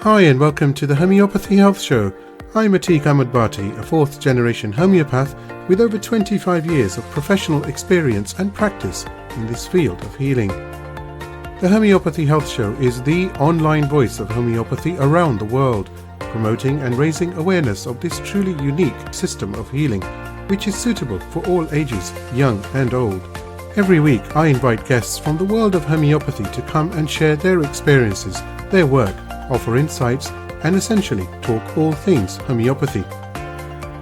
Hi and welcome to the Homeopathy Health Show. I'm Atiq Ahmad-Bhatti, a fourth generation homeopath with over 25 years of professional experience and practice in this field of healing. The Homeopathy Health Show is the online voice of homeopathy around the world, promoting and raising awareness of this truly unique system of healing, which is suitable for all ages, young and old. Every week I invite guests from the world of homeopathy to come and share their experiences, their work, offer insights, and essentially talk all things homeopathy.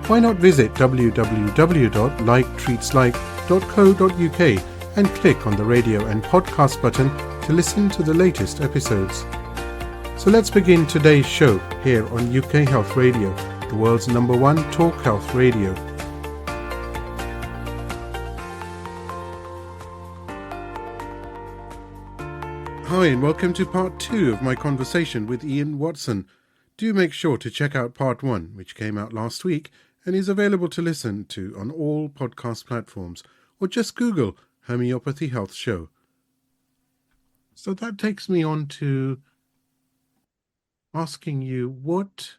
Why not visit www.liketreatslike.co.uk and click on the radio and podcast button to listen to the latest episodes. So let's begin today's show here on UK Health Radio, the world's #1 talk health radio. Hi and welcome to part 2 of my conversation with Ian Watson. Do make sure to check out part 1, which came out last week and is available to listen to on all podcast platforms, or just Google Homeopathy Health Show. So that takes me on to asking you, what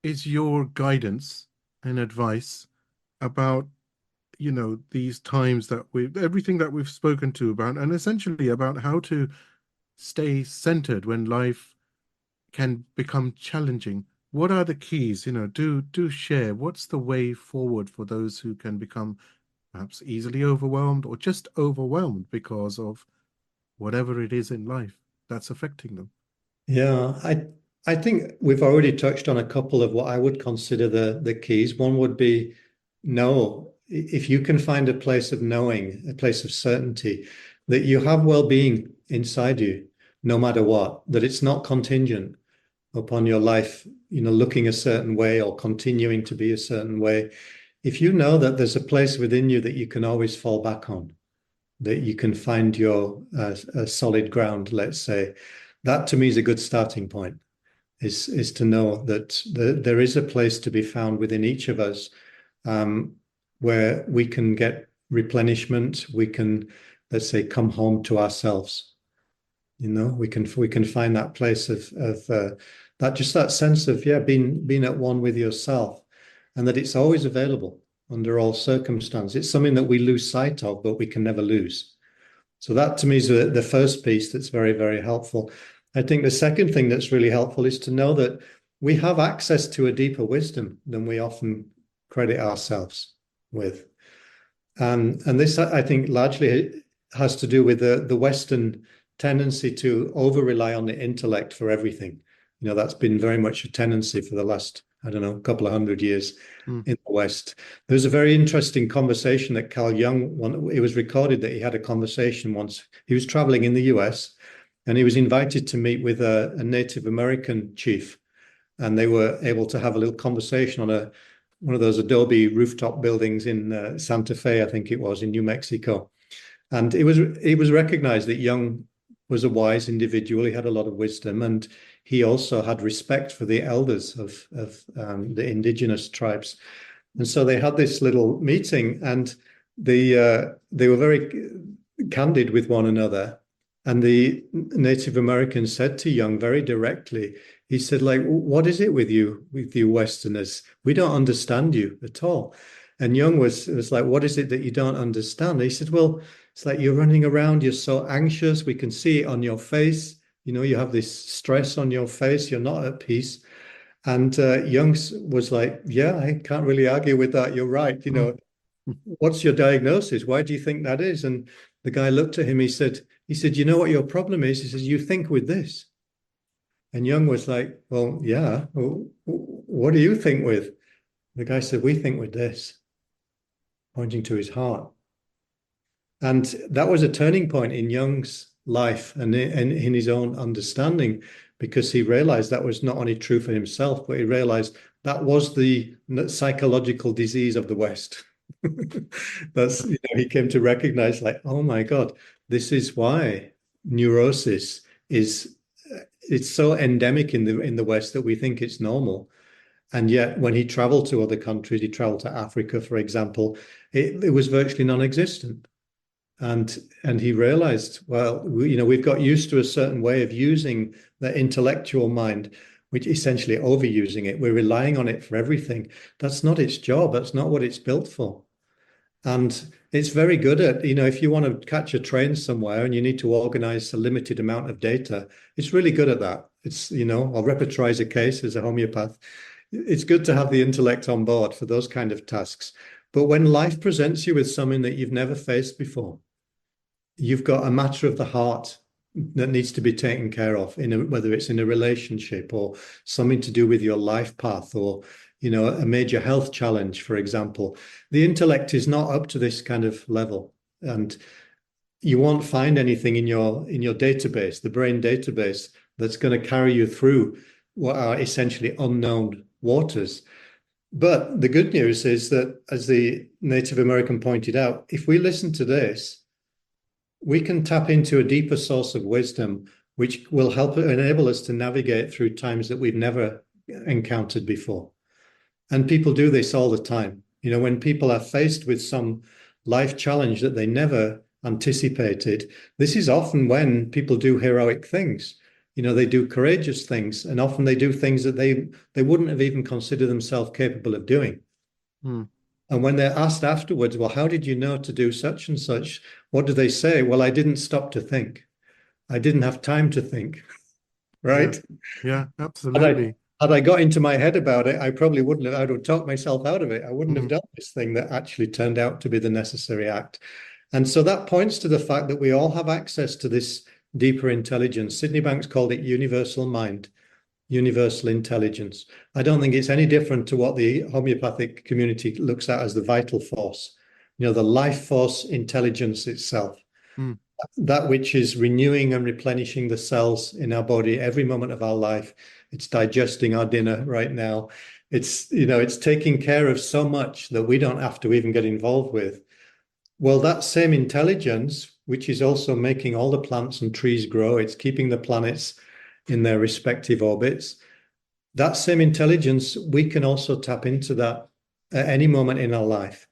is your guidance and advice about, these times that everything that we've spoken to about, and essentially about how to stay centered when life can become challenging? What are the keys? Do share. What's the way forward for those who can become perhaps easily overwhelmed or just overwhelmed because of whatever it is in life that's affecting them? Yeah, I think we've already touched on a couple of what I would consider the keys. One would be if you can find a place of knowing, a place of certainty, that you have well-being inside you, no matter what, that it's not contingent upon your life, looking a certain way or continuing to be a certain way. If you know that there's a place within you that you can always fall back on, that you can find your solid ground, let's say, that to me is a good starting point, is to know that there is a place to be found within each of us, where we can get replenishment, we can, let's say, come home to ourselves. We can find that place of that sense of being at one with yourself, and that it's always available under all circumstances. It's something that we lose sight of, but we can never lose. So that to me is the first piece that's very, very helpful. I think the second thing that's really helpful is to know that we have access to a deeper wisdom than we often credit ourselves with. And this, I think, largely has to do with the Western tendency to over-rely on the intellect for everything. That's been very much a tendency for the last, couple of hundred years in the West. There's a very interesting conversation that Carl Jung, it was recorded that he had a conversation once. He was traveling in the US and he was invited to meet with a Native American chief. And they were able to have a little conversation on one of those adobe rooftop buildings in Santa Fe, I think it was, in New Mexico. And it was recognized that Jung was a wise individual. He had a lot of wisdom, and he also had respect for the elders of the indigenous tribes. And so they had this little meeting, and they were very candid with one another. And the Native American said to Jung very directly, he said, what is it with you Westerners? We don't understand you at all. And Jung was like, what is it that you don't understand? And he said, well, it's like you're running around, you're so anxious. We can see it on your face. You have this stress on your face. You're not at peace. And Jung was like, yeah, I can't really argue with that. You're right. What's your diagnosis? Why do you think that is? And the guy looked at him. He said, you know what your problem is? He says, you think with this. And Jung was like, well, yeah. What do you think with? The guy said, we think with this, pointing to his heart. And that was a turning point in Jung's life and in his own understanding, because he realized that was not only true for himself, but he realized that was the psychological disease of the West. He came to recognize, oh my God, this is why neurosis it's so endemic in the West that we think it's normal. And yet when he traveled to other countries, he traveled to Africa, for example, it was virtually non-existent. And he realized, well, we've got used to a certain way of using the intellectual mind, which essentially overusing it. We're relying on it for everything. That's not its job. That's not what it's built for. And it's very good at, if you want to catch a train somewhere and you need to organize a limited amount of data, it's really good at that. It's, I'll repertorize a case as a homeopath. It's good to have the intellect on board for those kind of tasks. But when life presents you with something that you've never faced before, you've got a matter of the heart that needs to be taken care of, whether it's in a relationship or something to do with your life path, or a major health challenge, for example. The intellect is not up to this kind of level, and you won't find anything in your database, the brain database, that's going to carry you through what are essentially unknown waters. But the good news is that, as the Native American pointed out, if we listen to this, we can tap into a deeper source of wisdom, which will help enable us to navigate through times that we've never encountered before. And people do this all the time. When people are faced with some life challenge that they never anticipated, this is often when people do heroic things. They do courageous things, and often they do things that they wouldn't have even considered themselves capable of doing. And when they're asked afterwards, well, how did you know to do such and such? What do they say? Well, I didn't stop to think. I didn't have time to think. Right? Yeah, absolutely. Had I got into my head about it, I probably wouldn't have. I would have talked myself out of it. I wouldn't have done this thing that actually turned out to be the necessary act. And so that points to the fact that we all have access to this deeper intelligence. Sydney Banks called it universal mind, universal intelligence. I don't think it's any different to what the homeopathic community looks at as the vital force, the life force intelligence itself, that which is renewing and replenishing the cells in our body every moment of our life. It's digesting our dinner right now. It's taking care of so much that we don't have to even get involved with. Well, that same intelligence, which is also making all the plants and trees grow, it's keeping the planets in their respective orbits. That same intelligence, we can also tap into that at any moment in our life.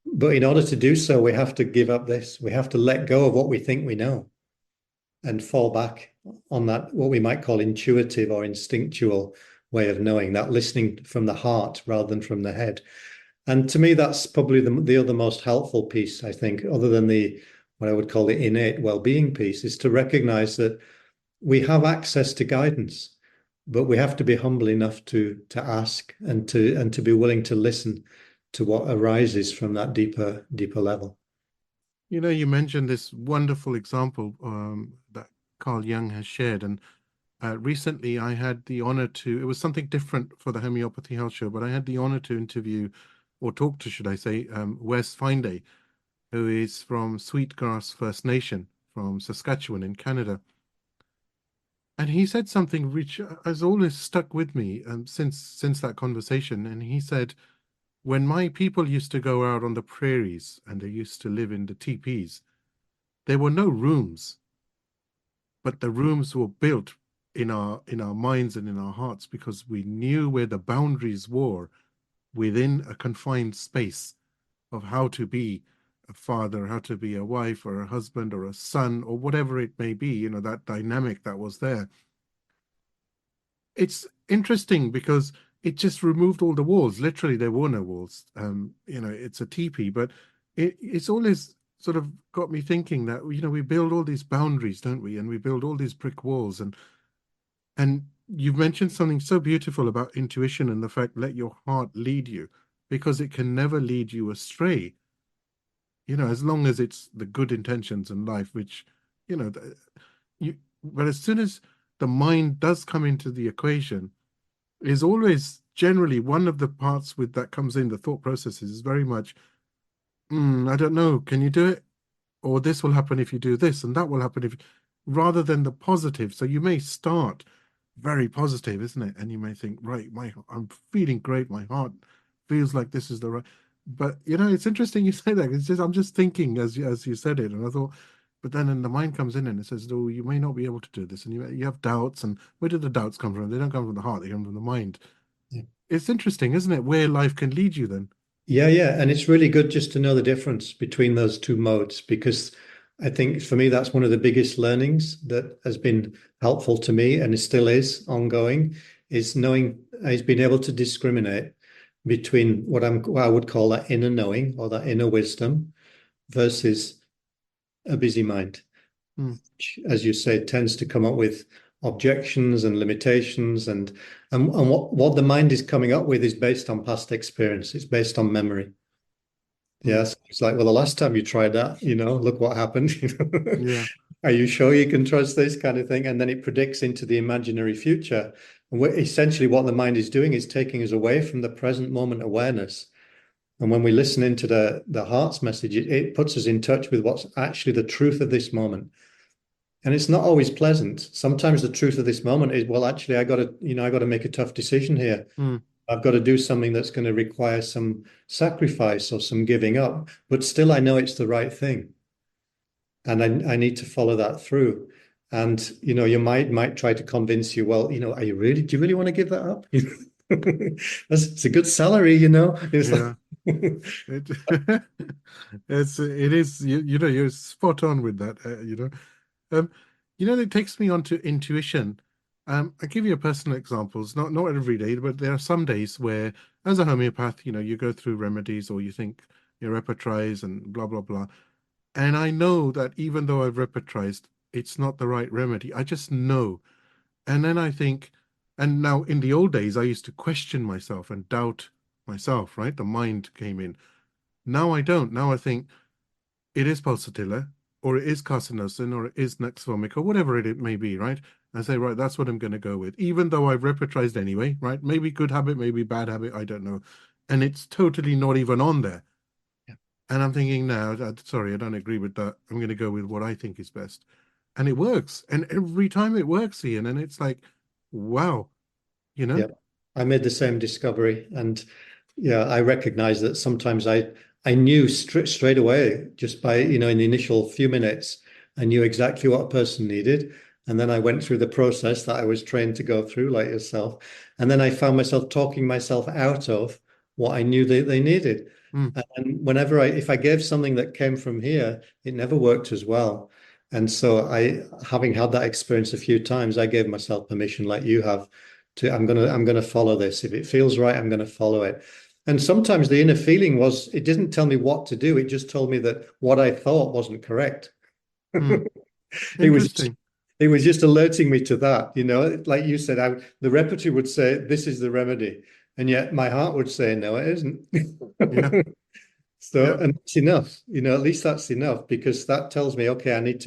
But in order to do so, we have to give up this. We have to let go of what we think we know and fall back on that, what we might call intuitive or instinctual way of knowing, that listening from the heart rather than from the head. And to me, that's probably the other most helpful piece, I think, other than what I would call the innate well-being piece, is to recognize that we have access to guidance, but we have to be humble enough to ask and to be willing to listen to what arises from that deeper level. You mentioned this wonderful example that Carl Jung has shared, and recently I had the honor to, it was something different for the Homeopathy Health Show, but I had the honor to interview, or talk to, should I say, Wes Finday, who is from Sweetgrass First Nation from Saskatchewan in Canada. And he said something which has always stuck with me since that conversation. And he said, when my people used to go out on the prairies and they used to live in the teepees, there were no rooms, but the rooms were built in our minds and in our hearts, because we knew where the boundaries were within a confined space of how to be a father, how to be a wife or a husband or a son or whatever it may be, that dynamic that was there. It's interesting because it just removed all the walls. Literally, there were no walls. It's a teepee, but it's always sort of got me thinking that, we build all these boundaries, don't we? And we build all these brick walls. And you've mentioned something so beautiful about intuition and the fact, let your heart lead you, because it can never lead you astray. As long as it's the good intentions in life, which, but as soon as the mind does come into the equation, is always generally one of the parts with that comes in, the thought processes is very much, I don't know, can you do it? Or this will happen if you do this, and that will happen if, rather than the positive. So you may start very positive, isn't it? And you may think, right, I'm feeling great, my heart feels like this is the right. But it's interesting you say that. It's just I'm just thinking as you said it, and I thought, but then the mind comes in and it says, "Oh, you may not be able to do this," and you have doubts. And where do the doubts come from? They don't come from the heart; they come from the mind. Yeah. It's interesting, isn't it, where life can lead you then? Yeah, and it's really good just to know the difference between those two modes, because I think for me that's one of the biggest learnings that has been helpful to me, and it still is ongoing, is knowing, is being able to discriminate between what I would call that inner knowing or that inner wisdom versus a busy mind, Mm. which, as you say, tends to come up with objections and limitations, and what the mind is coming up with is based on past experience. It's based on memory. Mm. Yes, it's like, well, the last time you tried that, look what happened. Yeah. Are you sure you can trust this kind of thing? And then it predicts into the imaginary future. And essentially, what the mind is doing is taking us away from the present moment awareness. And when we listen into the heart's message, it puts us in touch with what's actually the truth of this moment. And it's not always pleasant. Sometimes the truth of this moment is, well, actually, I got to make a tough decision here. Mm. I've got to do something that's going to require some sacrifice or some giving up, but still I know it's the right thing. And I need to follow that through. And, your mind might try to convince you, well, do you really want to give that up? It's a good salary, It's like, Yeah. It, it is, you're spot on with that, Um, it takes me on to intuition. I give you personal examples, not every day, but there are some days where, as a homeopath, you go through remedies or you think you repertorize and blah, blah, blah. And I know that even though I've repertorized, it's not the right remedy. I just know. And then I think, and now in the old days, I used to question myself and doubt myself, right? The mind came in. Now I don't. Now I think it is pulsatilla, or it is carcinosin, or it is nexvomic, or whatever it may be, right? I say, right, that's what I'm going to go with, even though I've repertorized anyway, right? Maybe good habit, maybe bad habit, I don't know. And it's totally not even on there. yeah, And I'm thinking now, sorry, I don't agree with that. I'm going to go with what I think is best. And it works. And every time it works, Ian. And it's like, wow, you know? yeah. I made the same discovery, and yeah, I recognize that sometimes I knew straight away just by, in the initial few minutes, I knew exactly what a person needed. And then I went through the process that I was trained to go through, like yourself. And then I found myself talking myself out of what I knew they needed. Mm, And whenever if I gave something that came from here, it never worked as well. And so having had that experience a few times, I gave myself permission, like you have, to I'm gonna follow this. If it feels right, I'm gonna follow it. And sometimes the inner feeling was, it didn't tell me what to do. It just told me that what I thought wasn't correct. mm. It was just, Interesting. it was just alerting me to that. Like you said, the repertoire would say, this is the remedy. And yet my heart would say, no, it isn't. Yeah. So, Yeah. and that's enough, at least that's enough, because that tells me, okay, I need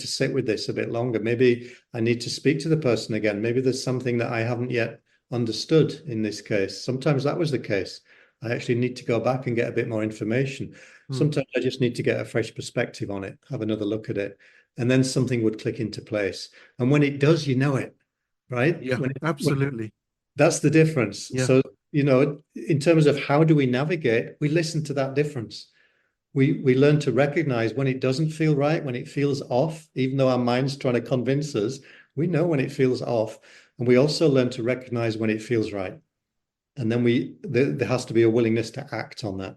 to sit with this a bit longer. Maybe I need to speak to the person again. Maybe there's something that I haven't yet understood in this case. Sometimes that was the case. I actually need to go back and get a bit more information. Mm. Sometimes I just need to get a fresh perspective on it, have another look at it, and then something would click into place. And when it does, you know it, right? Yeah, absolutely. That's the difference. Yeah. So, in terms of how do we navigate, we listen to that difference. We learn to recognize when it doesn't feel right, when it feels off, even though our mind's trying to convince us, we know when it feels off. And we also learn to recognize when it feels right. And then there has to be a willingness to act on that.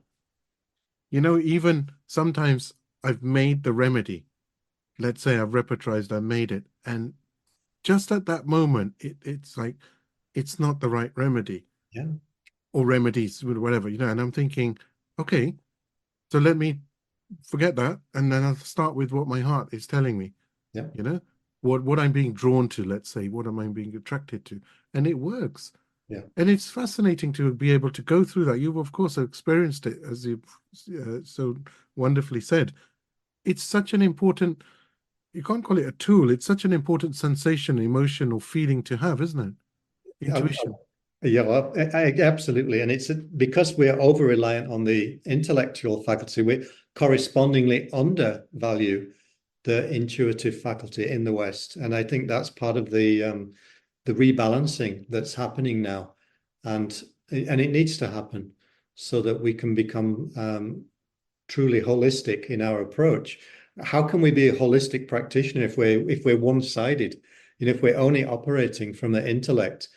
Even sometimes I've made the remedy. Let's say I've repertorized, I made it. And just at that moment, it's like, it's not the right remedy Yeah. or remedies, whatever, and I'm thinking, okay, so let me forget that. And then I'll start with what my heart is telling me, Yeah. you know, what I'm being drawn to, let's say, what am I being attracted to? And it works. Yeah. And it's fascinating to be able to go through that. You've, of course, experienced it, as you so wonderfully said. It's such an important, you can't call it a tool. It's such an important sensation, emotion, or feeling to have, isn't it? I- Intuition. Yeah, well, absolutely. And it's because we're over reliant on the intellectual faculty, we correspondingly undervalue the intuitive faculty in the West. And I think that's part of the rebalancing that's happening now. And it needs to happen so that we can become truly holistic in our approach. How can we be a holistic practitioner if we're one-sided? If we're only operating from the intellect,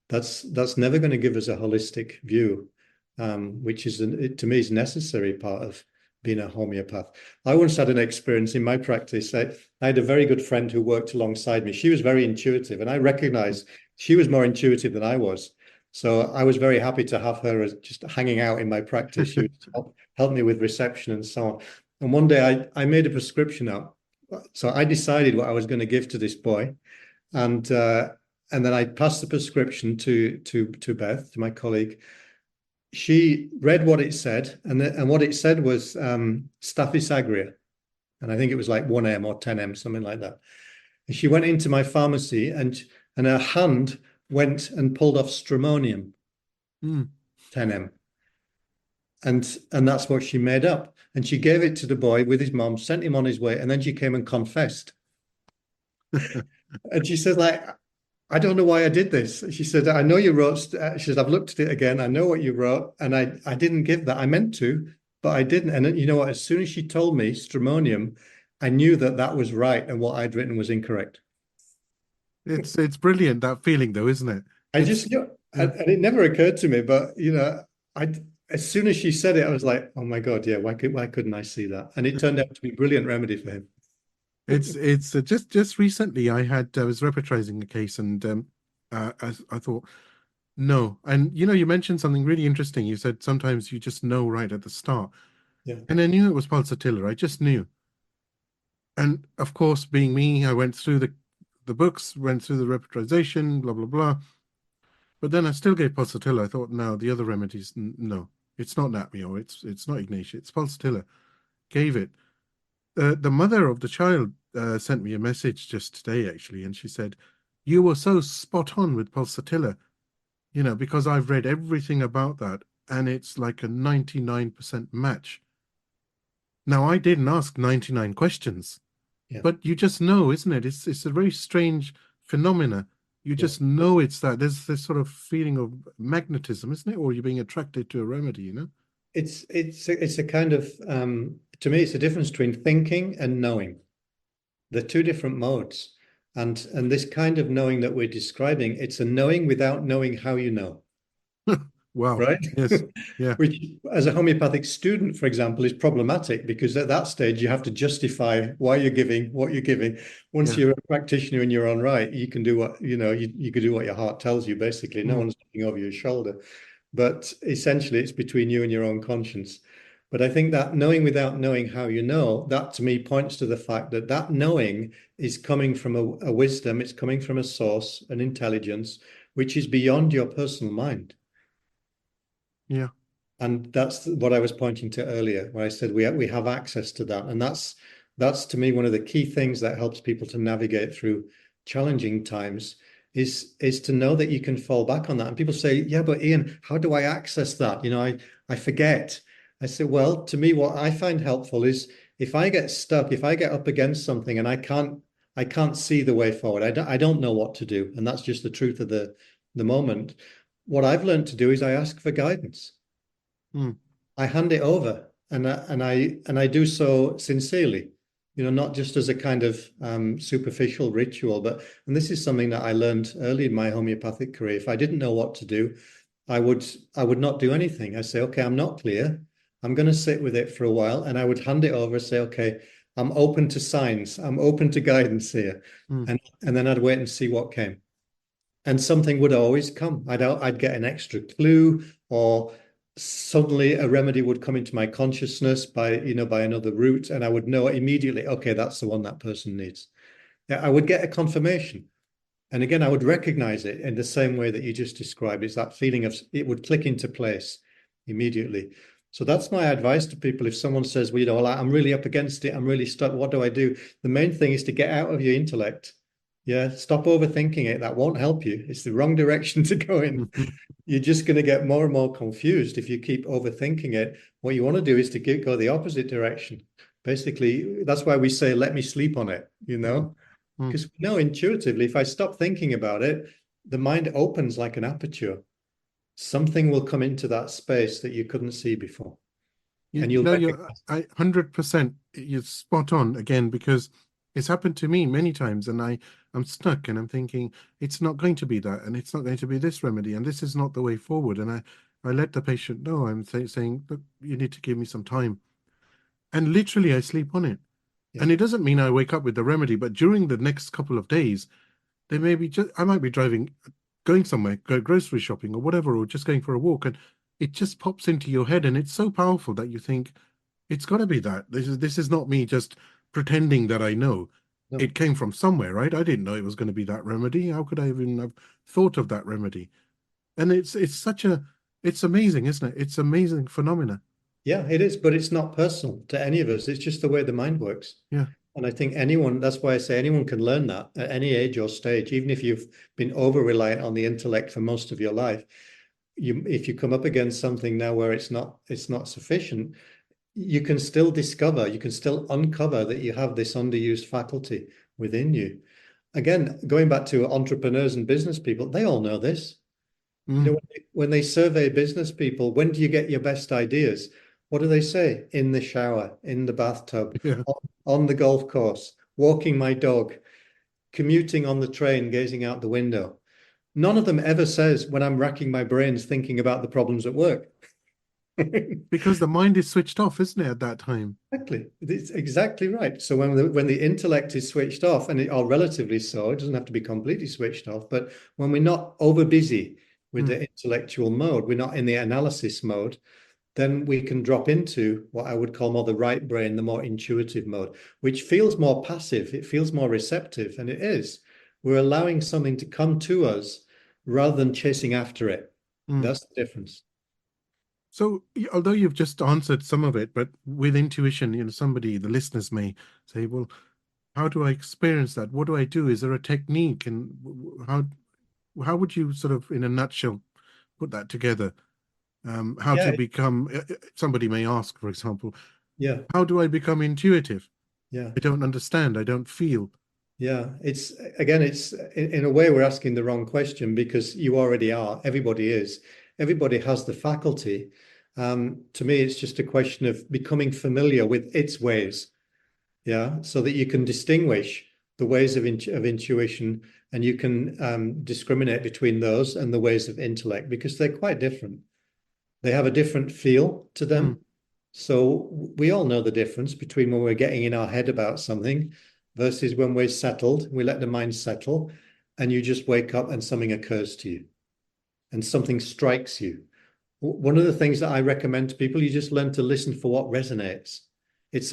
that's never going to give us a holistic view, which is to me is a necessary part of being a homeopath. I once had an experience in my practice. I had a very good friend who worked alongside me. She was very intuitive, and I recognized she was more intuitive than I was. So I was very happy to have her as just hanging out in my practice. She would help me with reception and so on. And one day I made a prescription up. So I decided what I was going to give to this boy. And and then I passed the prescription to Beth, to my colleague. She read what it said, and what it said was Staphylococcus aureus, and I think it was like 1M or 10M, something like that. And she went into my pharmacy, and her hand went and pulled off stramonium, 10M, and that's what she made up. And she gave it to the boy with his mom, sent him on his way, and then she came and confessed. And she said, like, I don't know why I did this. She said, I know you wrote, she said, I've looked at it again. I know what you wrote. And I didn't give that. I meant to, but I didn't. And you know what? As soon as she told me stramonium, I knew that that was right and what I'd written was incorrect. It's brilliant, that feeling though, isn't it? I just, and it never occurred to me, but as soon as she said it, I was like, oh my God, yeah, why couldn't I see that? And it turned out to be a brilliant remedy for him. It's just recently I was repertorizing a case, and I thought, no. And you mentioned something really interesting. You said sometimes you just know right at the start. Yeah. And I knew it was pulsatilla. I just knew. And of course, being me, I went through the books, went through the repertorization, blah blah blah. But then I still gave pulsatilla. I thought, no, the other remedies, no, it's not Natmio, it's not Ignatia, it's pulsatilla. Gave it. The mother of the child sent me a message just today, actually, and she said, you were so spot on with pulsatilla, because I've read everything about that, and it's like a 99% match. Now, I didn't ask 99 questions, but you just know, isn't it? It's a very strange phenomena. You just know it's that. There's this sort of feeling of magnetism, isn't it? Or you're being attracted to a remedy, It's a kind of to me, it's a difference between thinking and knowing. They're two different modes. And this kind of knowing that we're describing, it's a knowing without knowing how you know. Wow. Right? Yes. Yeah. Which, as a homeopathic student, for example, is problematic because at that stage you have to justify why you're giving what you're giving. Once you're a practitioner in your own right, you can do what you can do what your heart tells you. Basically, no one's looking over your shoulder. But essentially, it's between you and your own conscience. But I think that knowing without knowing how you know, that to me points to the fact that that knowing is coming from a wisdom, it's coming from a source, an intelligence, which is beyond your personal mind. Yeah. And that's what I was pointing to earlier, where I said we have access to that. And that's to me one of the key things that helps people to navigate through challenging times is to know that you can fall back on that. And people say, yeah, but Ian, how do I access that? I forget. I say, well, to me, what I find helpful is if I get stuck, if I get up against something and I can't see the way forward, I don't know what to do. And that's just the truth of the moment. What I've learned to do is I ask for guidance. I hand it over, and I do so sincerely, not just as a kind of superficial ritual, and this is something that I learned early in my homeopathic career. If I didn't know what to do, I would not do anything. I say, okay, I'm not clear. I'm going to sit with it for a while, and I would hand it over, say, okay, I'm open to signs. I'm open to guidance here, and then I'd wait and see what came, and something would always come. I'd get an extra clue, or suddenly a remedy would come into my consciousness by another route, and I would know immediately, okay, that's the one that person needs. I would get a confirmation. And again, I would recognize it in the same way that you just described. It's that feeling of it would click into place immediately. So that's my advice to people. If someone says, well, I'm really up against it, I'm really stuck, what do I do? The main thing is to get out of your intellect. Yeah, stop overthinking it. That won't help you. It's the wrong direction to go in. You're just going to get more and more confused if you keep overthinking it. What you want to do is to go the opposite direction. Basically, that's why we say, let me sleep on it, because we know intuitively, if I stop thinking about it, the mind opens like an aperture. Something will come into that space that you couldn't see before. And you'll you're 100%, you're spot on again, because it's happened to me many times, and I'm stuck, and I'm thinking it's not going to be that, and it's not going to be this remedy, and this is not the way forward. And I let the patient know. I'm saying, look, you need to give me some time. and literally I sleep on it. Yeah. And it doesn't mean I wake up with the remedy, but during the next couple of days, there may be just I might be driving, going somewhere, go grocery shopping or whatever, or just going for a walk, and it just pops into your head, and it's so powerful that you think it's got to be that. This is not me just pretending that I know. No. It came from somewhere, right? I didn't know it was going to be that remedy. How could I even have thought of that remedy? And it's amazing, isn't it? It's amazing phenomena. Yeah, it is, but it's not personal to any of us. It's just the way the mind works. Yeah. And I think anyone, that's why I say anyone can learn that at any age or stage, even if you've been over reliant on the intellect for most of your life. If you come up against something now where it's not sufficient, you can still discover, you can still uncover that you have this underused faculty within you. Again, going back to entrepreneurs and business people, they all know this. Mm. When they survey business people, when do you get your best ideas? What do they say? In the shower, in the bathtub, Yeah. on the golf course, walking my dog, commuting on the train, gazing out the window. None of them ever says when I'm racking my brains thinking about the problems at work. Because the mind is switched off, isn't it, at that time? Exactly. It's exactly right. So when the intellect is switched off, and or relatively so, it doesn't have to be completely switched off, but when we're not over busy with Mm. the intellectual mode, we're not in the analysis mode, then we can drop into what I would call more the right brain, the more intuitive mode, which feels more passive, it feels more receptive, and it is. We're allowing something to come to us rather than chasing after it. Mm. That's the difference. So, although you've just answered some of it, but with intuition, somebody, the listeners may say, well, how do I experience that? What do I do? Is there a technique? And how would you sort of, in a nutshell, put that together? How to Yeah, become, somebody may ask, for example, yeah, how do I become intuitive? yeah. I don't understand. I don't feel. Yeah, it's again, it's in a way we're asking the wrong question because you already are. Everybody is. Everybody has the faculty. To me, it's just a question of becoming familiar with its ways. Yeah, so that you can distinguish the ways of intuition and you can discriminate between those and the ways of intellect because they're quite different. They have a different feel to Mm. them. So we all know the difference between when we're getting in our head about something versus when we're settled, we let the mind settle, and you just wake up and something occurs to you and something strikes you. One of the things that I recommend to people, you just learn to listen for what resonates. It's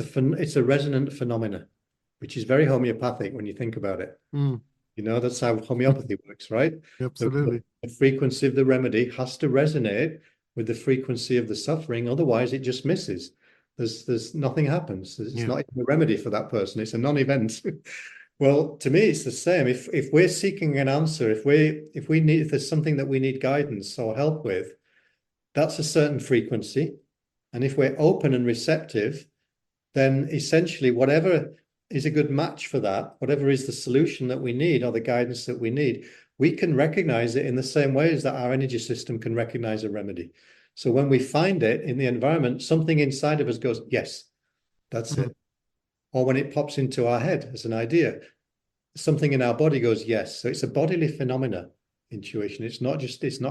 a resonant phenomena, which is very homeopathic when you think about it. Mm. That's how homeopathy works, right? The, Absolutely. the frequency of the remedy has to resonate with the frequency of the suffering, otherwise it just misses. There's nothing happens. It's Yeah. not even a remedy for that person. It's a non-event. Well, to me, it's the same. If we're seeking an answer, if there's something that we need guidance or help with, that's a certain frequency. And if we're open and receptive, then essentially whatever is a good match for that, whatever is the solution that we need or the guidance that we need, we can recognize it in the same ways that our energy system can recognize a remedy. So when we find it in the environment, something inside of us goes, yes, that's Mm. it. Or when it pops into our head as an idea, something in our body goes, yes. So it's a bodily phenomena, intuition. It's not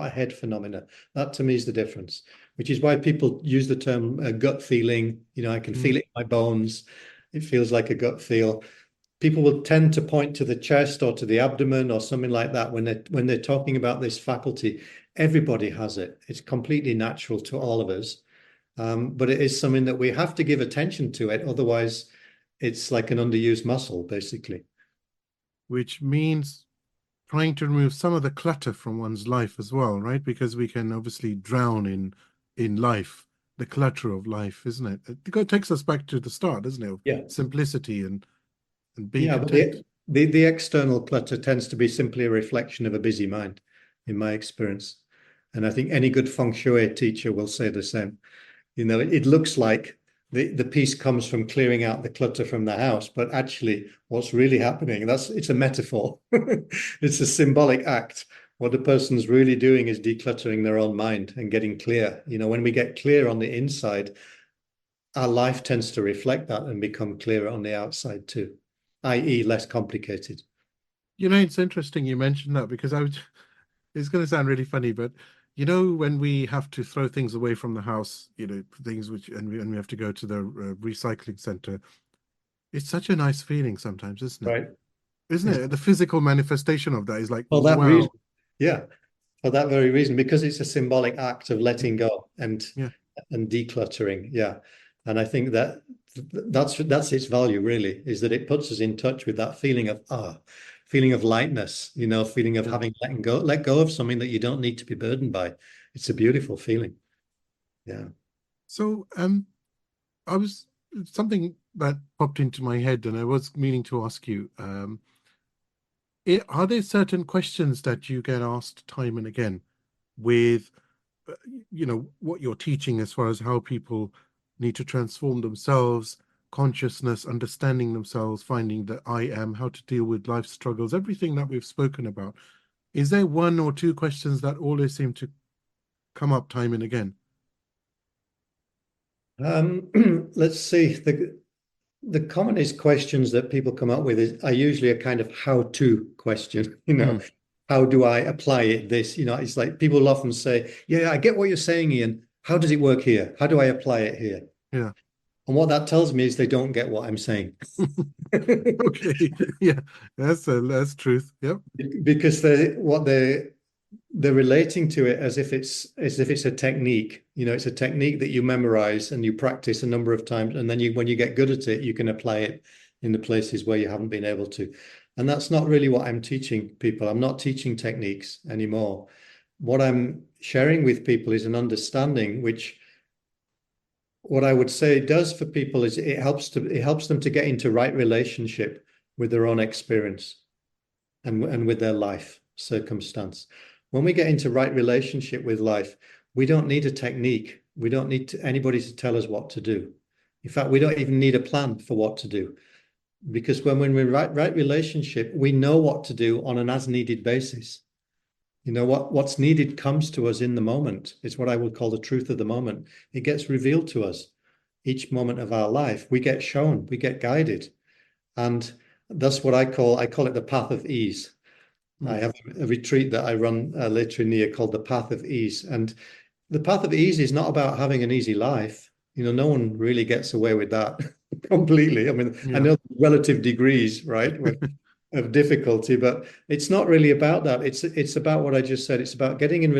a head phenomena. That to me is the difference, which is why people use the term gut feeling. I can Mm. feel it in my bones. It feels like a gut feel. People will tend to point to the chest or to the abdomen or something like that when they're talking about this faculty. Everybody has it. It's completely natural to all of us. But it is something that we have to give attention to it. Otherwise, it's like an underused muscle, basically. Which means trying to remove some of the clutter from one's life as well, right? Because we can obviously drown in life, the clutter of life, isn't it? It takes us back to the start, doesn't it? Of Yeah. simplicity and being Yeah, but content. the external clutter tends to be simply a reflection of a busy mind, in my experience. And I think any good feng shui teacher will say the same. It looks like the peace comes from clearing out the clutter from the house, but actually what's really happening, it's a metaphor. It's a symbolic act. What the person's really doing is decluttering their own mind and getting clear. When we get clear on the inside, our life tends to reflect that and become clearer on the outside too, i.e. less complicated. It's interesting you mentioned that because it's going to sound really funny, but when we have to throw things away from the house, things which, and we have to go to the recycling center. It's such a nice feeling sometimes, isn't it? Right. Isn't it? The physical manifestation of that is like, For that wow. reason, yeah, for that very reason, because it's a symbolic act of letting go Yeah. and decluttering. Yeah. And I think that's its value really, is that it puts us in touch with that feeling of lightness, feeling of Yeah. having let go of something that you don't need to be burdened by. It's a beautiful feeling. Yeah. So, I was something that popped into my head, and I was meaning to ask you, are there certain questions that you get asked time and again with, uh, what you're teaching as far as how people need to transform themselves, consciousness, understanding themselves, finding the I am, how to deal with life struggles, everything that we've spoken about? Is there one or two questions that always seem to come up time and again? Let's see. The commonest questions that people come up with are usually a kind of how-to question. Mm, How do I apply it? It's like people will often say, "Yeah, I get what you're saying, Ian. How does it work here? How do I apply it here?" yeah. And what that tells me is they don't get what I'm saying. Okay. Yeah, that's truth. Yep. Because they're relating to it as if it's a technique. It's a technique that you memorize and you practice a number of times, and then when you get good at it, you can apply it in the places where you haven't been able to. And that's not really what I'm teaching people. I'm not teaching techniques anymore. What I'm sharing with people is an understanding, which what I would say it does for people is it helps them to get into right relationship with their own experience and with their life circumstance. When we get into right relationship with life, we don't need a technique. We don't need anybody to tell us what to do. In fact, we don't even need a plan for what to do, because when we're in right relationship, we know what to do on an as needed basis. What's needed comes to us in the moment. It's what I would call the truth of the moment. It gets revealed to us each moment of our life. We get shown, we get guided, and that's what I call it the path of ease. I Mm. have a retreat that I run later in the year called the Path of Ease. And the Path of Ease is not about having an easy life. No one really gets away with that completely. I mean, I Yeah. know relative degrees, right, of difficulty, but it's not really about that. It's about what I just said. It's about getting in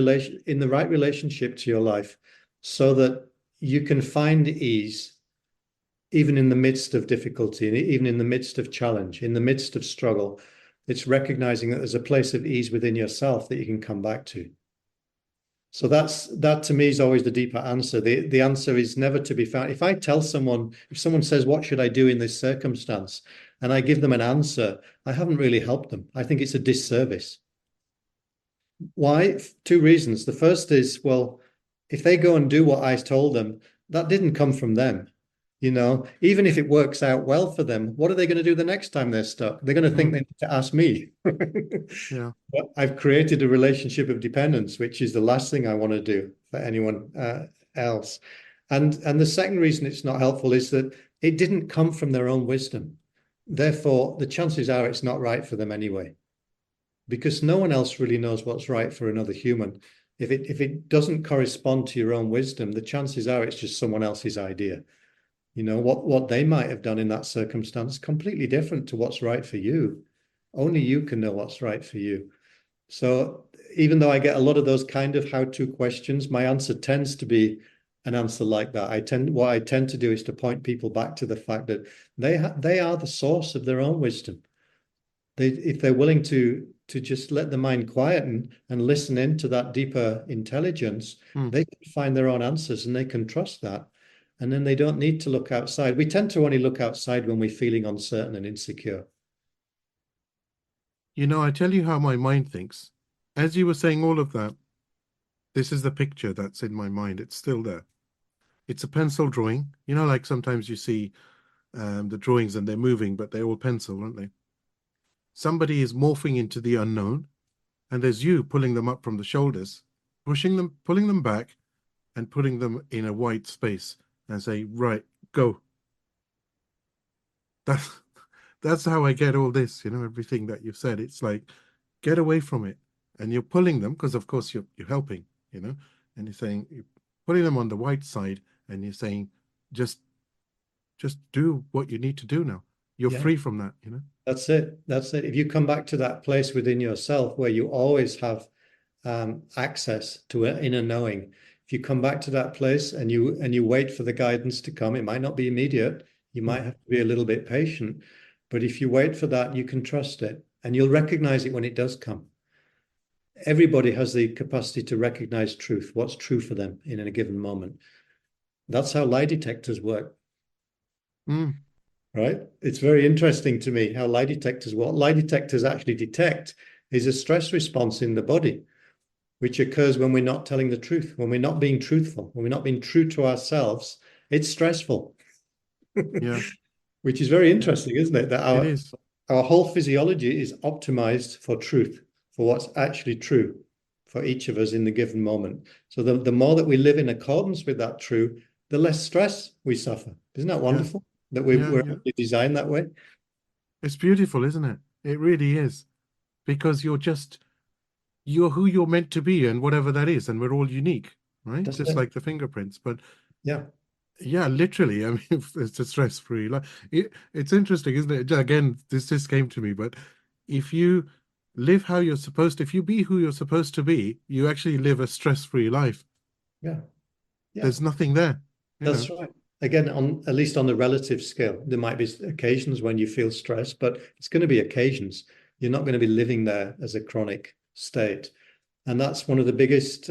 the right relationship to your life so that you can find ease even in the midst of difficulty, and even in the midst of challenge, in the midst of struggle. It's recognizing that there's a place of ease within yourself that you can come back to. So that to me is always the deeper answer. The answer is never to be found. If someone says, "What should I do in this circumstance?" and I give them an answer, I haven't really helped them. I think it's a disservice. Why? Two reasons. The first is, well, if they go and do what I told them, that didn't come from them. Even if it works out well for them, what are they going to do the next time they're stuck? They're going to think Mm. they need to ask me. Yeah. But I've created a relationship of dependence, which is the last thing I want to do for anyone else. And the second reason it's not helpful is that it didn't come from their own wisdom. Therefore, the chances are it's not right for them anyway, because no one else really knows what's right for another human. If it doesn't correspond to your own wisdom, the chances are it's just someone else's idea. What they might have done in that circumstance completely different to what's right for you. Only you can know what's right for you. So even though I get a lot of those kind of how-to questions, my answer tends to be an answer like that. What I tend to do is to point people back to the fact that they are the source of their own wisdom. If they're willing to just let the mind quieten and listen into that deeper intelligence, Mm. they can find their own answers and they can trust that. And then they don't need to look outside. We tend to only look outside when we're feeling uncertain and insecure. I tell you how my mind thinks. As you were saying all of that, this is the picture that's in my mind. It's still there. It's a pencil drawing. Like sometimes you see the drawings and they're moving, but they're all pencil, aren't they? Somebody is morphing into the unknown, and there's you pulling them up from the shoulders, pushing them, pulling them back, and putting them in a white space and say, right, go. That's that's how I get all this, everything that you've said. It's like, get away from it. And you're pulling them because of course you're helping. you know, and you're saying, you're putting them on the white side, and you're saying, just just do what you need to do now. You're Yeah, free from that, you know. that's it. That's it. If you come back to that place within yourself where you always have access to an inner knowing, if you come back to that place and you wait for the guidance to come, it might not be immediate. You Mm. might have to be a little bit patient, but if you wait for that, you can trust it, and you'll recognize it when it does come. Everybody has the capacity to recognize truth, what's true for them in a given moment. That's how lie detectors work, Mm. right? It's very interesting to me how lie detectors, what lie detectors actually detect is a stress response in the body, which occurs when we're not telling the truth, when we're not being truthful, when we're not being true to ourselves. It's stressful, Yeah, which is very yeah, interesting, isn't it? That it our is. our whole physiology is optimized for truth, for what's actually true for each of us in the given moment. So the more that we live in accordance with that true, the less stress we suffer. Isn't that Yeah, wonderful that yeah, we're yeah. designed that way? It's beautiful, isn't it? It really is. Because you're who you're meant to be, and whatever that is, and we're all unique, right? That's Just it. like the fingerprints. But Yeah, yeah, literally, I mean, it's a stress-free life. It's interesting, isn't it? Again, this just came to me, but if you live how you're supposed to, if you be who you're supposed to be, you actually live a stress-free life. yeah, yeah. There's nothing there, you know. That's right. Again, on at least on the relative scale, there might be occasions when you feel stress, but it's going to be occasions. You're not going to be living there as a chronic state. And that's one of the biggest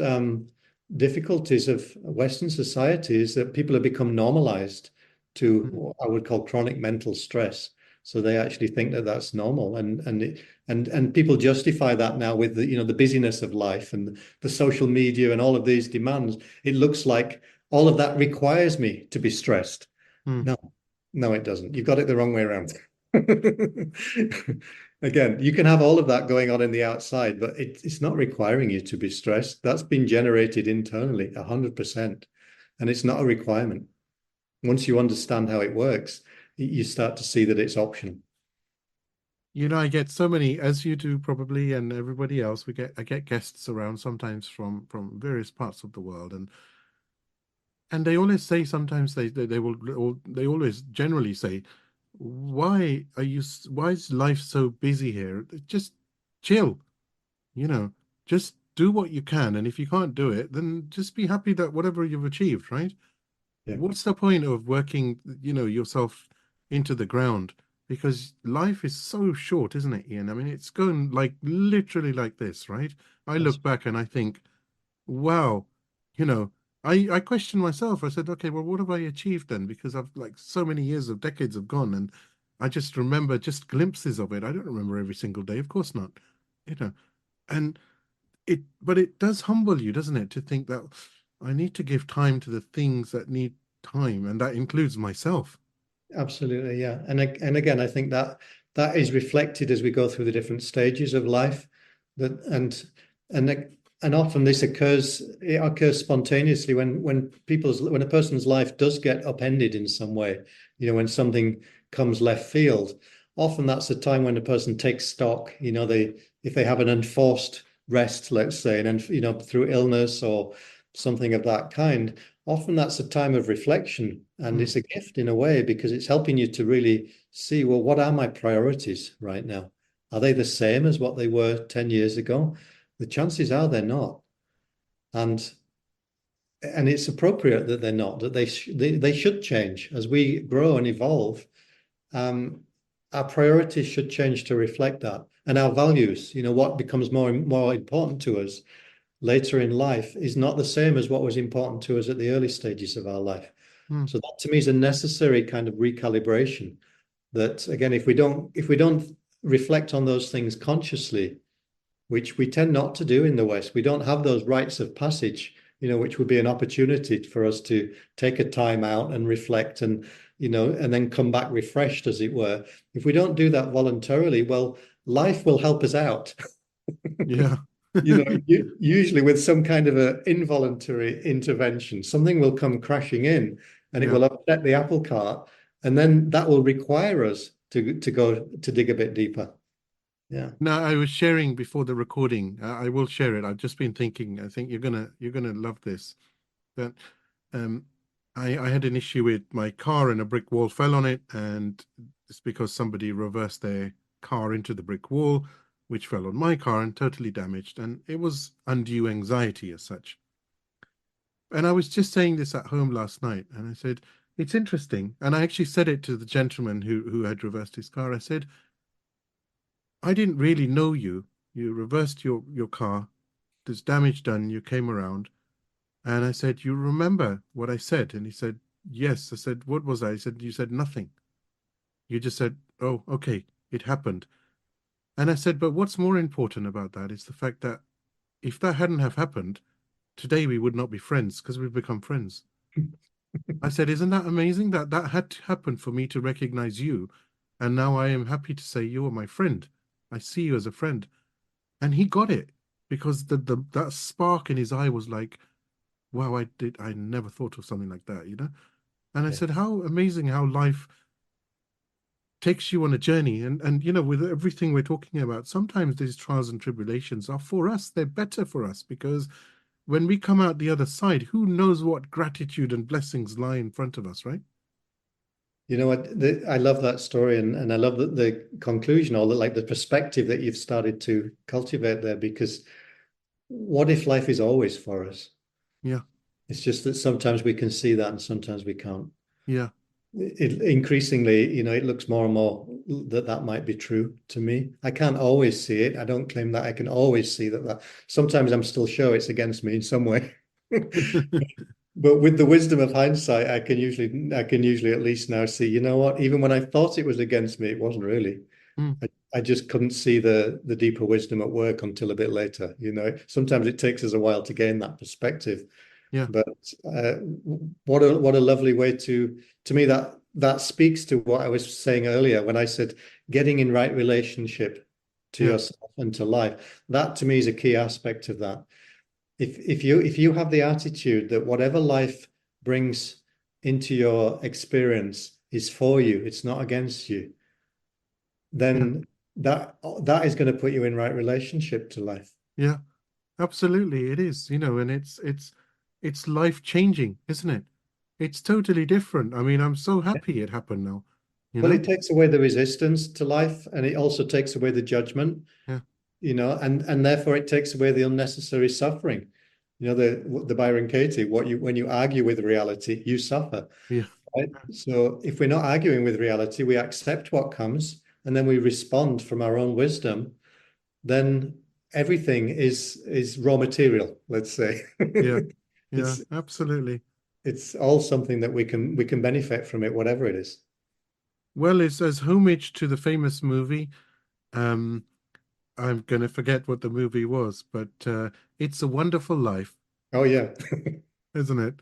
difficulties of Western society is that people have become normalized to Mm. what I would call chronic mental stress. So they actually think that that's normal, and people justify that now with the busyness of life and the social media and all of these demands. It looks like all of that requires me to be stressed. Mm. No, no, it doesn't. You've got it the wrong way around. Again, you can have all of that going on in the outside, but it's not requiring you to be stressed. That's been generated internally, 100%. And it's not a requirement. Once you understand how it works, you start to see that it's optional. You know, I get so many, as you do probably, and everybody else. I get guests around sometimes from various parts of the world, and they always say sometimes they will they always generally say, why is life so busy here? Just chill, you know, just do what you can, and if you can't do it, then just be happy that whatever you've achieved, right? Yeah, What's the point of working, yourself into the ground? Because life is so short, isn't it, Ian? I mean, it's going like literally like this, right? I that's look back and I think, wow, you know, I question myself. I said, okay, well, what have I achieved then? Because I've like so many years of decades have gone, and I just remember just glimpses of it. I don't remember every single day, of course not, you know. And but it does humble you, doesn't it, to think that I need to give time to the things that need time, and that includes myself. absolutely, yeah. And again, I think that that is reflected as we go through the different stages of life. That and and often this occurs, it occurs spontaneously when a person's life does get upended in some way, when something comes left field. Often that's the time when a person takes stock, they if they have an enforced rest, let's say, and then through illness or something of that kind, often that's a time of reflection, and Mm. it's a gift in a way because it's helping you to really see, well, what are my priorities right now? Are they the same as what they were 10 years ago? The chances are they're not. And it's appropriate that they're not, that they should change as we grow and evolve. um, our priorities should change to reflect that, and our values, what becomes more and more important to us later in life is not the same as what was important to us at the early stages of our life. Mm. So that to me is a necessary kind of recalibration. That again, if we don't reflect on those things consciously, which we tend not to do in the West, we don't have those rites of passage, which would be an opportunity for us to take a time out and reflect and then come back refreshed, as it were. If we don't do that voluntarily, well, life will help us out. Yeah. Usually with some kind of an involuntary intervention, something will come crashing in and it Yeah. will upset the apple cart. And then that will require us to go to dig a bit deeper. Yeah. Now, I was sharing before the recording. I will share it. I've just been thinking. I think you're gonna love this. That um, I had an issue with my car and a brick wall fell on it, and it's because somebody reversed their car into the brick wall, which fell on my car and totally damaged. And it was undue anxiety as such. And I was just saying this at home last night, and I said, it's interesting. And I actually said it to the gentleman who had reversed his car. I said, I didn't really know you. You reversed your car. There's damage done. You came around. And I said, you remember what I said? And he said, yes. I said, what was I? He said, you said nothing. You just said, oh, okay, it happened. And I said, but what's more important about that is the fact that if that hadn't have happened, today we would not be friends because we've become friends. I said, isn't that amazing that that had to happen for me to recognize you? And now I am happy to say you are my friend. I see you as a friend. And he got it because the that spark in his eye was like, wow, I never thought of something like that, you know? And I Yeah. said, how amazing how life takes you on a journey. And with everything we're talking about, sometimes these trials and tribulations are for us. They're better for us because when we come out the other side, who knows what gratitude and blessings lie in front of us, right? You know what? I love that story, and I love the conclusion, or like the perspective that you've started to cultivate there. Because what if life is always for us? Yeah, It's just that sometimes we can see that, and sometimes we can't. yeah, Increasingly, it looks more and more that that might be true to me. I can't always see it. I don't claim that I can always see that. Sometimes I'm still sure it's against me in some way. But with the wisdom of hindsight, I can usually at least now see, you know what, even when I thought it was against me, it wasn't really. mm, I just couldn't see the deeper wisdom at work until a bit later. Sometimes it takes us a while to gain that perspective. yeah, But uh, what a lovely way to me, that speaks to what I was saying earlier when I said getting in right relationship to yeah, yourself and to life. That to me is a key aspect of that. If you have the attitude that whatever life brings into your experience is for you, it's not against you, yeah, then that is going to put you in right relationship to life. yeah. Absolutely, it is, and it's life changing, isn't it? It's totally different. I mean, I'm so happy it happened now, you Well, know? it takes away the resistance to life, and it also takes away the judgment, Yeah, and therefore it takes away the unnecessary suffering. The Byron Katie, when you argue with reality, you suffer. yeah, Right? So if we're not arguing with reality, we accept what comes, and then we respond from our own wisdom, then everything is raw material, let's say. yeah, yeah, It's absolutely. it's all something that we can benefit from it, whatever it is. Well, it's as homage to the famous movie. Um, I'm gonna forget what the movie was, but It's a Wonderful Life, Oh yeah. isn't it?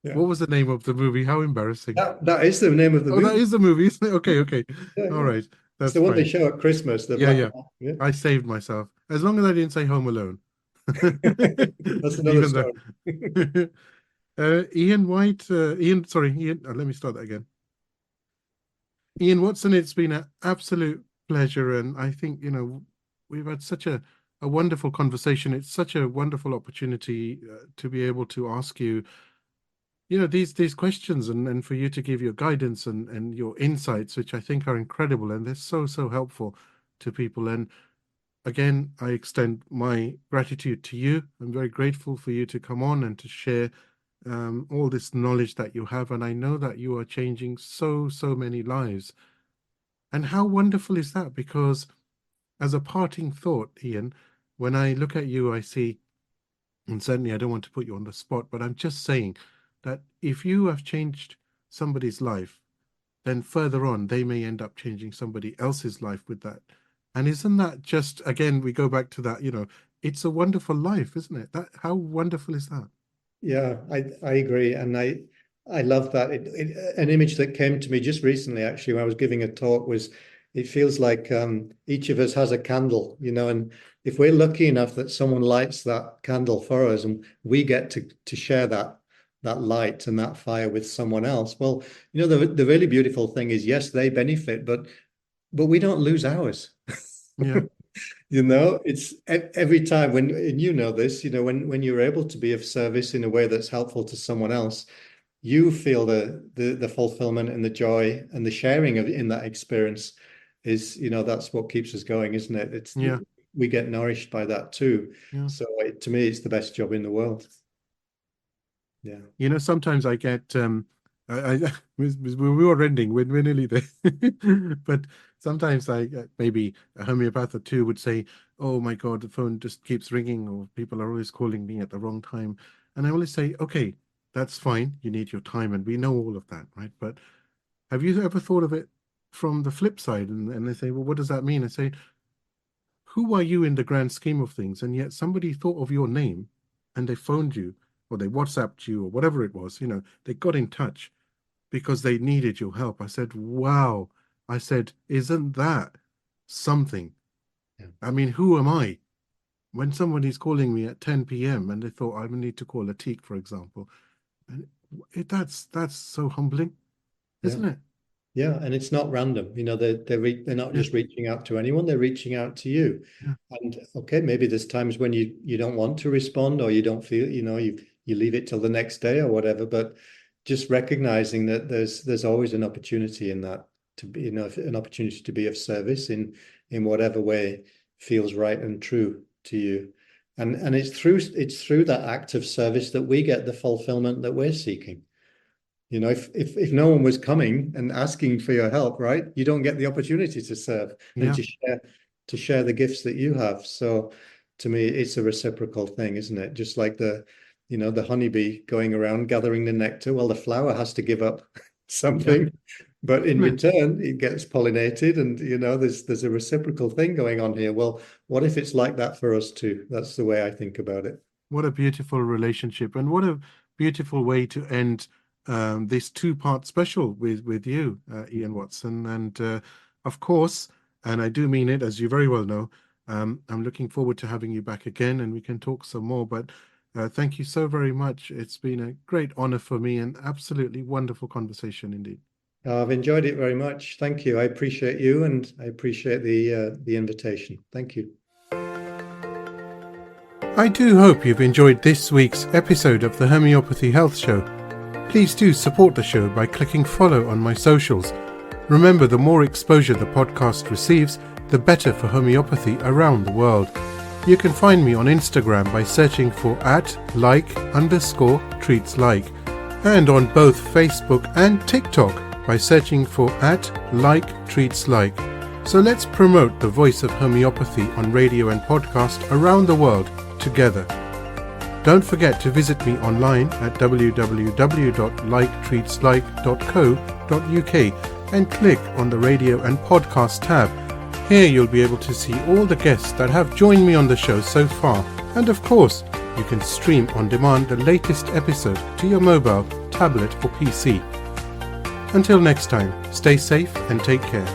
Yeah. What was the name of the movie? How embarrassing. That is the name of the Oh, that movie. is the movie, isn't it? Okay, okay. Yeah, All yeah. right. It's That's the one they fine. show at Christmas, the Yeah, black yeah. and white. I saved myself. As long as I didn't say Home Alone. Yeah. That's another Even story. though sorry, Ian, let me start that again. Ian Watson, it's been an absolute pleasure. And I think, we've had such a wonderful conversation. It's such a wonderful opportunity to be able to ask you, these questions and for you to give your guidance and your insights, which I think are incredible. And they're so, so helpful to people. And again, I extend my gratitude to you. I'm very grateful for you to come on and to share all this knowledge that you have. And I know that you are changing so, so many lives. And how wonderful is that? Because as a parting thought, Ian, when I look at you, I see, and certainly I don't want to put you on the spot, but I'm just saying that if you have changed somebody's life, then further on, they may end up changing somebody else's life with that. And isn't that just, again, we go back to that, it's a wonderful life, isn't it? That how wonderful is that? Yeah, I agree, and I love that. An image that came to me just recently, actually, when I was giving a talk, was it feels like each of us has a candle, and if we're lucky enough that someone lights that candle for us, and we get to share that light and that fire with someone else, well, the really beautiful thing is, yes, they benefit, but we don't lose ours. Yeah, It's every time when, and you know this, when you're able to be of service in a way that's helpful to someone else, you feel the fulfillment and the joy and the sharing of in that experience is, that's what keeps us going, isn't it? Yeah, We get nourished by that too. yeah. So to me, it's the best job in the world. Yeah. Sometimes I get we were ending, we're nearly there. But sometimes I maybe a homeopath or two would say, "Oh my God, the phone just keeps ringing, or people are always calling me at the wrong time." And I always say, "Okay, that's fine. You need your time, and we know all of that, right? But have you ever thought of it from the flip side?" And they say, "Well, what does that mean?" I say, "Who are you in the grand scheme of things?" And yet somebody thought of your name, and they phoned you, or they WhatsApped you, or whatever it was. They got in touch because they needed your help. I said, wow. I said, isn't that something? Yeah. I mean, who am I? When somebody's calling me at 10 p.m. and they thought I need to call a teak, for example, and that's so humbling, Yeah. isn't it? Yeah, and it's not random. They're not Yeah, just reaching out to anyone, they're reaching out to you. yeah, And okay, maybe there's times when you don't want to respond, or you don't feel, you leave it till the next day or whatever, but just recognizing that there's always an opportunity in that to be, an opportunity to be of service in whatever way feels right and true to you. And it's through that act of service that we get the fulfillment that we're seeking. If no one was coming and asking for your help, right, you don't get the opportunity to serve and yeah. to share the gifts that you have. So to me, it's a reciprocal thing, isn't it? Just like the honeybee going around gathering the nectar. Well, the flower has to give up Yeah. something, but in Isn't it? return, it gets pollinated, and there's a reciprocal thing going on here. Well, what if it's like that for us too? That's the way I think about it. What a beautiful relationship, and what a beautiful way to end this two-part special with you, Ian Watson. And of course, and I do mean it, as you very well know, I'm looking forward to having you back again, and we can talk some more. But thank you so very much. It's been a great honor for me, and absolutely wonderful conversation indeed. I've enjoyed it very much. Thank you. I appreciate you, and I appreciate the invitation. Thank you. I do hope you've enjoyed this week's episode of the Homeopathy Health Show. Please do support the show by clicking follow on my socials. Remember, the more exposure the podcast receives, the better for homeopathy around the world. You can find me on Instagram by searching for @like_treatslike, and on both Facebook and TikTok by searching for @like_treatslike. So let's promote the voice of homeopathy on radio and podcast around the world together. Don't forget to visit me online at www.liketreatslike.co.uk and click on the radio and podcast tab. Here you'll be able to see all the guests that have joined me on the show so far, and of course you can stream on demand the latest episode to your mobile, tablet or PC. Until next time, stay safe and take care.